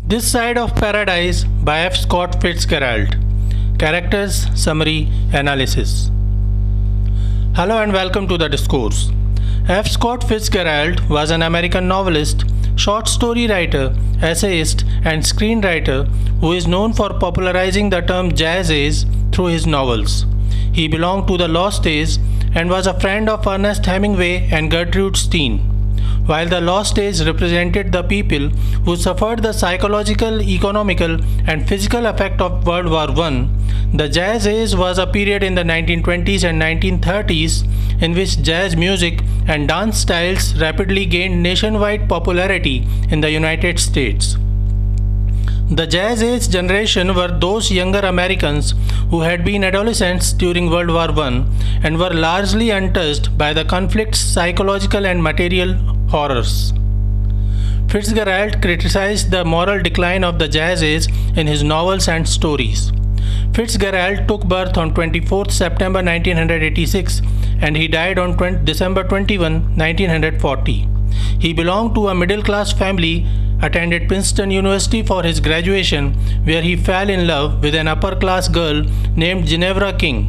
This Side of Paradise by F. Scott Fitzgerald. Characters, Summary, Analysis. Hello and welcome to the discourse. F. Scott Fitzgerald was an American novelist, short story writer, essayist, and screenwriter who is known for popularizing the term jazz age through his novels. He belonged to the Lost Age and was a friend of Ernest Hemingway and Gertrude Stein. While the Lost Age represented the people who suffered the psychological, economical, and physical effect of World War I, the Jazz Age was a period in the 1920s and 1930s in which jazz music and dance styles rapidly gained nationwide popularity in the United States. The Jazz Age generation were those younger Americans who had been adolescents during World War I and were largely untouched by the conflict's psychological and material horrors. Fitzgerald criticized the moral decline of the Jazz Age in his novels and stories. Fitzgerald took birth on 24 September 1986 and he died on December 21, 1940. He belonged to a middle-class family, attended Princeton University for his graduation, where he fell in love with an upper-class girl named Ginevra King.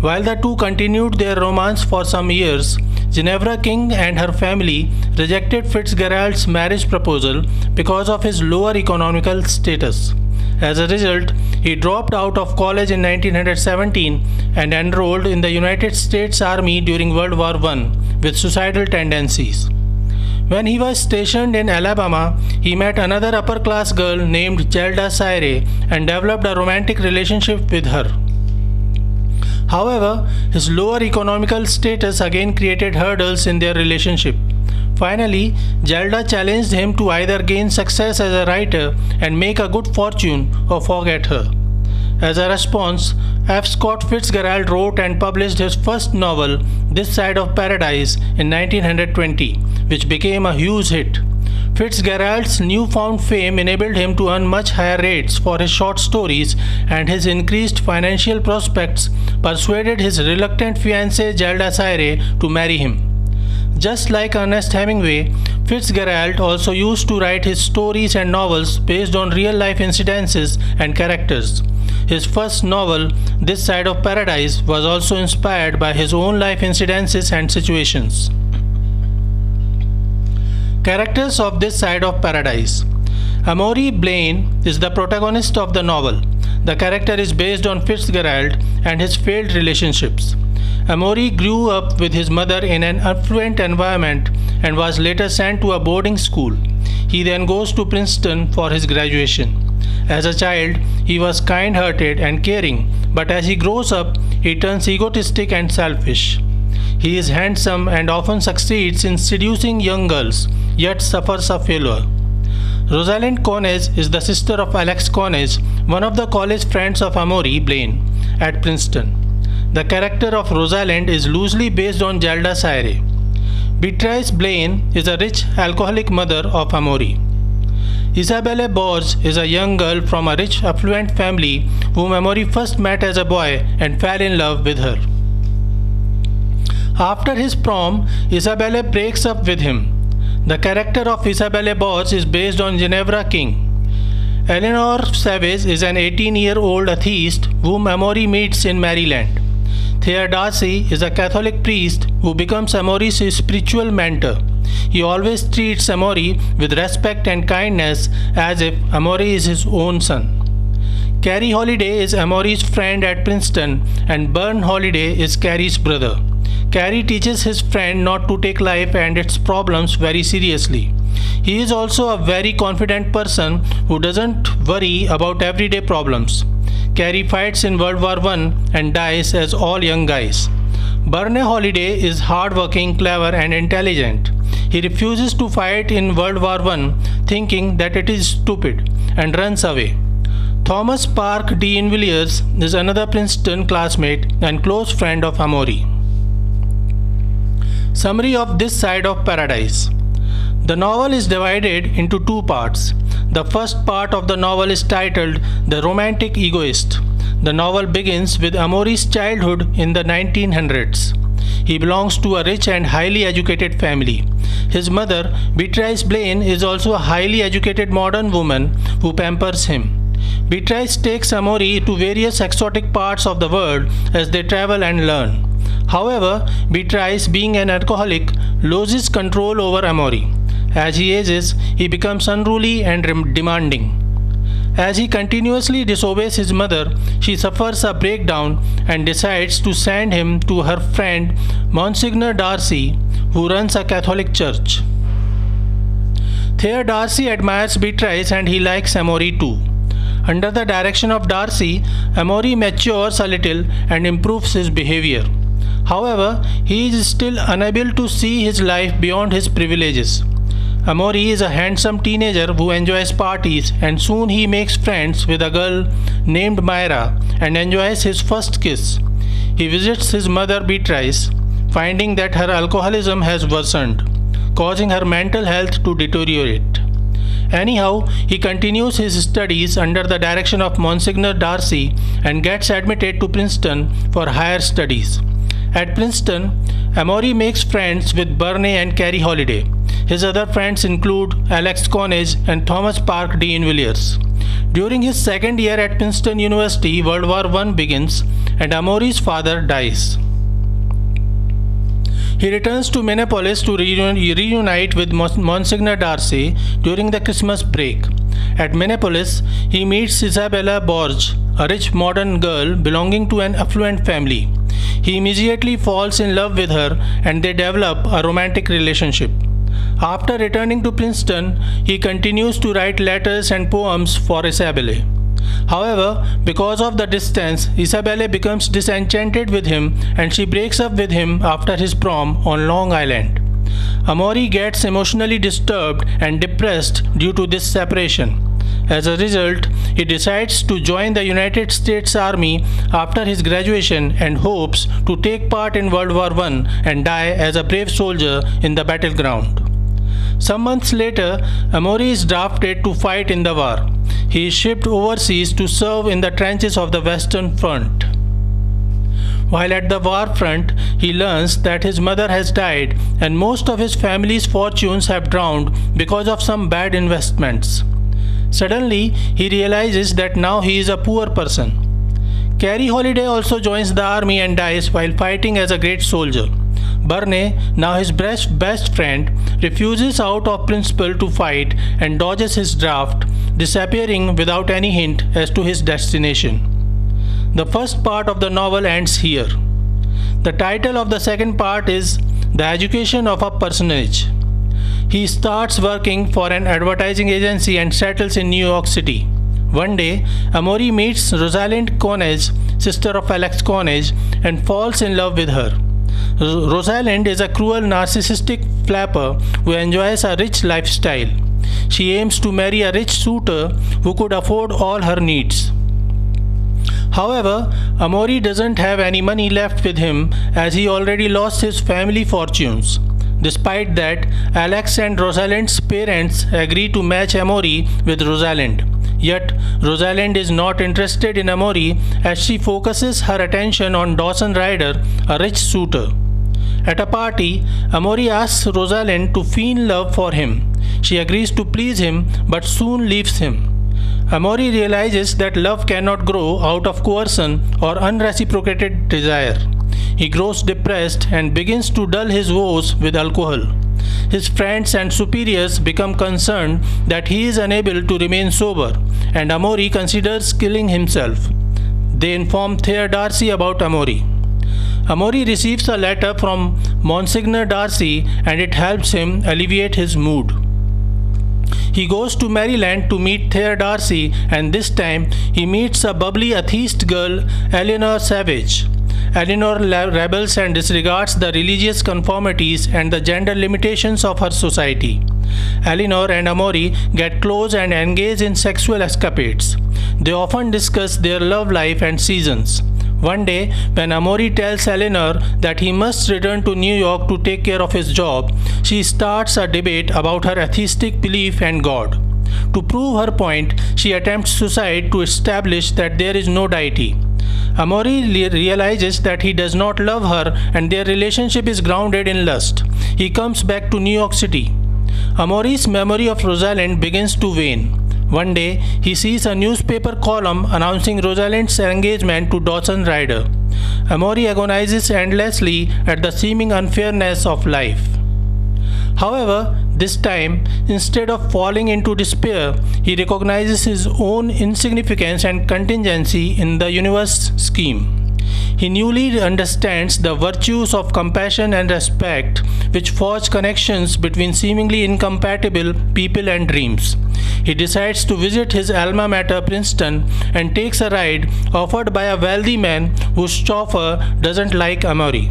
While the two continued their romance for some years, Ginevra King and her family rejected Fitzgerald's marriage proposal because of his lower economical status. As a result, he dropped out of college in 1917 and enrolled in the United States Army during World War I with suicidal tendencies. When he was stationed in Alabama, he met another upper-class girl named Zelda Sayre and developed a romantic relationship with her. However, his lower economical status again created hurdles in their relationship. Finally, Zelda challenged him to either gain success as a writer and make a good fortune or forget her. As a response, F. Scott Fitzgerald wrote and published his first novel, This Side of Paradise, in 1920, which became a huge hit. Fitzgerald's newfound fame enabled him to earn much higher rates for his short stories, and his increased financial prospects persuaded his reluctant fiancée Zelda Sayre to marry him. Just like Ernest Hemingway, Fitzgerald also used to write his stories and novels based on real-life incidences and characters. His first novel, This Side of Paradise, was also inspired by his own life incidences and situations. Characters of This Side of Paradise. Amory Blaine is the protagonist of the novel. The character is based on Fitzgerald and his failed relationships. Amory grew up with his mother in an affluent environment and was later sent to a boarding school. He then goes to Princeton for his graduation. As a child, he was kind-hearted and caring, but as he grows up, he turns egotistic and selfish. He is handsome and often succeeds in seducing young girls, yet suffers a failure. Rosalind Cones is the sister of Alex Cones, one of the college friends of Amory Blaine at Princeton. The character of Rosalind is loosely based on Zelda Sayre. Beatrice Blaine is a rich alcoholic mother of Amory. Isabella Borges is a young girl from a rich affluent family whom Amory first met as a boy and fell in love with her. After his prom, Isabella breaks up with him. The character of Isabella Borges is based on Ginevra King. Eleanor Savage is an 18-year-old atheist whom Amory meets in Maryland. Thayer Darcy is a Catholic priest who becomes Amory's spiritual mentor. He always treats Amory with respect and kindness as if Amory is his own son. Carrie Holiday is Amory's friend at Princeton and Bern Holiday is Carrie's brother. Carrie teaches his friend not to take life and its problems very seriously. He is also a very confident person who doesn't worry about everyday problems. Carrie fights in World War I and dies as all young guys. Berne Holiday is hardworking, clever and intelligent. He refuses to fight in World War I, thinking that it is stupid, and runs away. Thomas Park D'Invilliers is another Princeton classmate and close friend of Amory. Summary of This Side of Paradise. The novel is divided into two parts. The first part of the novel is titled The Romantic Egoist. The novel begins with Amory's childhood in the 1900s. He belongs to a rich and highly educated family. His mother, Beatrice Blaine, is also a highly educated modern woman who pampers him. Beatrice takes Amory to various exotic parts of the world as they travel and learn. However, Beatrice, being an alcoholic, loses control over Amory. As he ages, he becomes unruly and demanding. As he continuously disobeys his mother, she suffers a breakdown and decides to send him to her friend Monsignor Darcy, who runs a Catholic church. There, Darcy admires Beatrice and he likes Amory too. Under the direction of Darcy, Amory matures a little and improves his behavior. However, he is still unable to see his life beyond his privileges. Amory is a handsome teenager who enjoys parties, and soon he makes friends with a girl named Myra and enjoys his first kiss. He visits his mother Beatrice, finding that her alcoholism has worsened, causing her mental health to deteriorate. Anyhow, he continues his studies under the direction of Monsignor Darcy and gets admitted to Princeton for higher studies. At Princeton, Amory makes friends with Burney and Carrie Holiday. His other friends include Alex Connage and Thomas Park D'Invilliers. During his second year at Princeton University, World War I begins and Amory's father dies. He returns to Minneapolis to reunite with Monsignor Darcy during the Christmas break. At Minneapolis, he meets Isabella Borge, a rich modern girl belonging to an affluent family. He immediately falls in love with her and they develop a romantic relationship. After returning to Princeton, he continues to write letters and poems for Isabella. However, because of the distance, Isabella becomes disenchanted with him and she breaks up with him after his prom on Long Island. Amory gets emotionally disturbed and depressed due to this separation. As a result, he decides to join the United States Army after his graduation and hopes to take part in World War I and die as a brave soldier in the battleground. Some months later, Amory is drafted to fight in the war. He is shipped overseas to serve in the trenches of the Western Front. While at the war front, he learns that his mother has died and most of his family's fortunes have drowned because of some bad investments. Suddenly, he realizes that now he is a poor person. Carrie Holiday also joins the army and dies while fighting as a great soldier. Burney, now his best friend, refuses out of principle to fight and dodges his draft, disappearing without any hint as to his destination. The first part of the novel ends here. The title of the second part is The Education of a Personage. He starts working for an advertising agency and settles in New York City. One day, Amory meets Rosalind Connage, sister of Alex Connage, and falls in love with her. Rosalind is a cruel narcissistic flapper who enjoys a rich lifestyle. She aims to marry a rich suitor who could afford all her needs. However, Amory doesn't have any money left with him as he already lost his family fortunes. Despite that, Alex and Rosalind's parents agree to match Amory with Rosalind. Yet, Rosalind is not interested in Amory as she focuses her attention on Dawson Ryder, a rich suitor. At a party, Amory asks Rosalind to feign love for him. She agrees to please him but soon leaves him. Amory realizes that love cannot grow out of coercion or unreciprocated desire. He grows depressed and begins to dull his woes with alcohol. His friends and superiors become concerned that he is unable to remain sober, and Amory considers killing himself. They inform Thayer Darcy about Amory. Amory receives a letter from Monsignor Darcy and it helps him alleviate his mood. He goes to Maryland to meet Thayer Darcy, and this time he meets a bubbly atheist girl, Eleanor Savage. Eleanor rebels and disregards the religious conformities and the gender limitations of her society. Eleanor and Amory get close and engage in sexual escapades. They often discuss their love life and seasons. One day, when Amory tells Eleanor that he must return to New York to take care of his job, she starts a debate about her atheistic belief and God. To prove her point, she attempts suicide to establish that there is no deity. Amory realizes that he does not love her and their relationship is grounded in lust. He comes back to New York City. Amory's memory of Rosalind begins to wane. One day, he sees a newspaper column announcing Rosalind's engagement to Dawson Ryder. Amory agonizes endlessly at the seeming unfairness of life. However, this time, instead of falling into despair, he recognizes his own insignificance and contingency in the universe scheme. He newly understands the virtues of compassion and respect, which forge connections between seemingly incompatible people and dreams. He decides to visit his alma mater, Princeton, and takes a ride offered by a wealthy man whose chauffeur doesn't like Amory.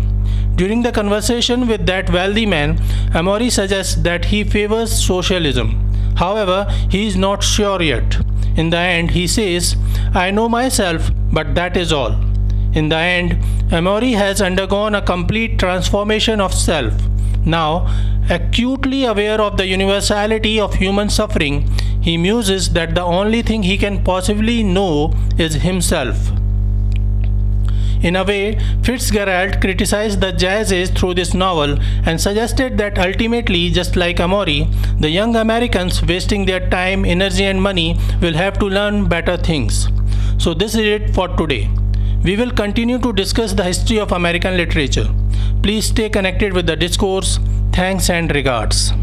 During the conversation with that wealthy man, Amory suggests that he favors socialism. However, he is not sure yet. In the end, he says, "I know myself, but that is all." In the end, Amory has undergone a complete transformation of self. Now, acutely aware of the universality of human suffering, he muses that the only thing he can possibly know is himself. In a way, Fitzgerald criticized the Jazz Age through this novel and suggested that ultimately, just like Amory, the young Americans wasting their time, energy and money will have to learn better things. So this is it for today. We will continue to discuss the history of American literature. Please stay connected with the discourse. Thanks and regards.